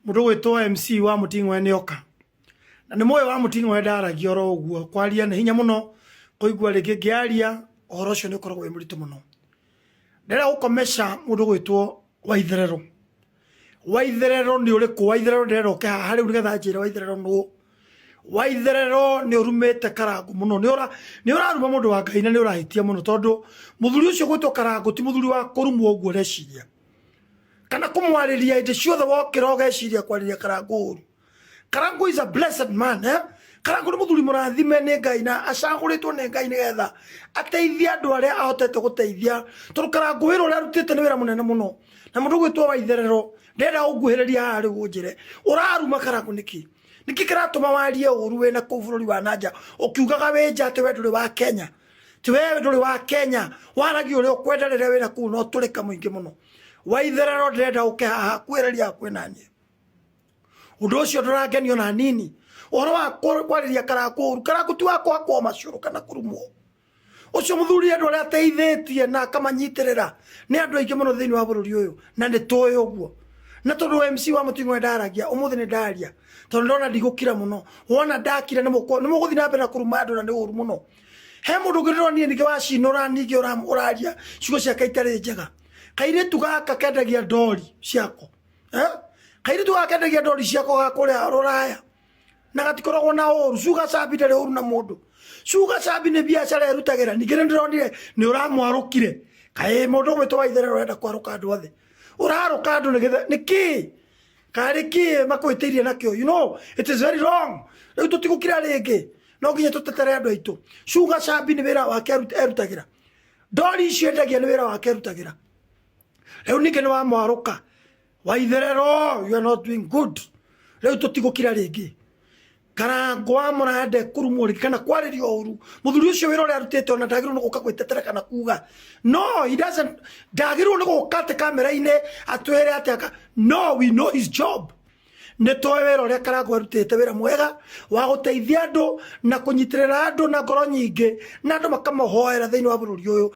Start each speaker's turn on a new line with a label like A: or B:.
A: mundu gwitwo MC wa Muting'oe nioka na ni moyo wa Muting'oe ndaragia oro uguo kwaria ni hinya muno kuigua ringi ngiaria ohoro ucio ni ukoragwo muritu muno ndera gukomesha mundu gwitwo Waitherero ni uriku Waitherero ndera uke hari urigetha njira Waitherero no Waitherero ni urumete Karangu muno ni uraruma mundu wa Ngai na ni urahitia muno tondu muthuri ucio gwitwo Karangu ti muthuri wa kurumwo uguo reciria kana kumwariria inde ciothe wokira ugeciria kwariria Karangu. Karangu is a blessed man, eh? Karangu ni muthuri murathime ni Ngai na acaguritwo ni Ngai nigetha ateithia andu aria ahotete guteithia tondu Karangu wira uria arutite ni wira munene muno na mundu gwitwo Waitherero ndenda unguhiriria hari gunjire uraruma Karangu niki kiratuma warie uru we na ku bururi wa nanja ukiugaga we njate we nduri wa Kenya ti we nduri wa Kenya waragi uri ukwenderera wira ku no turika muingi muno Waitherero ndenda uke haha kwiriria kwinanye undu ucio nduragenio na nini oro wa kwariria Karangu ti wakwa kwa macuru kana kurumwo ucio muthuri andu aria ateithitie na akamanyitirira ni andu aingi muno thiini wa bururi uyu na ni toy uguo na tondu MC wa Muting'oe ndaragia umuthi ni ndaria tondu ndona ndigukira muno wona ndakira ni muguthi na mbere kuruma andu na ni uru muno he mundu ngiriro nie nige wacinura ningi uraria ciugo ciake itari njega kaire tugaka kendagia ndori ciako kaire tugaka kendagia ndori ciako gakuria ruraya na gatikoragwo na uru cuga cabi ndari uru na mundu cuga cabi ni biacara erutagira ningire ndironire ni uramwarukire kae mundu gwitwo Waitherero enda kwaruka andu othe uraruka andu niki kari ki makwitirie nakio you know it is very wrong riu tutigukira ringi no nginya tutetere andu aitu cuga cabi ni wira wake erutagira ndori icio endagia ni wira wake erutagira riu niki ni wamwaruka Waitherero you are not doing good riu tutigukira ringi Karangu amurande kurumuri kana kwaririo uru muthuri ucio wira uri arutite ona ndagirwo nuguka gwitetera kana kuga no he doesn't ndagirwo nuguka te kamera ine atwere ataka no we know his job ne toy wira uri Karangu arutite wira mwega wa guteithia andu na kunyitirira andu na ngoro nyingi na andu makamuhoera thiini wa bururi uyu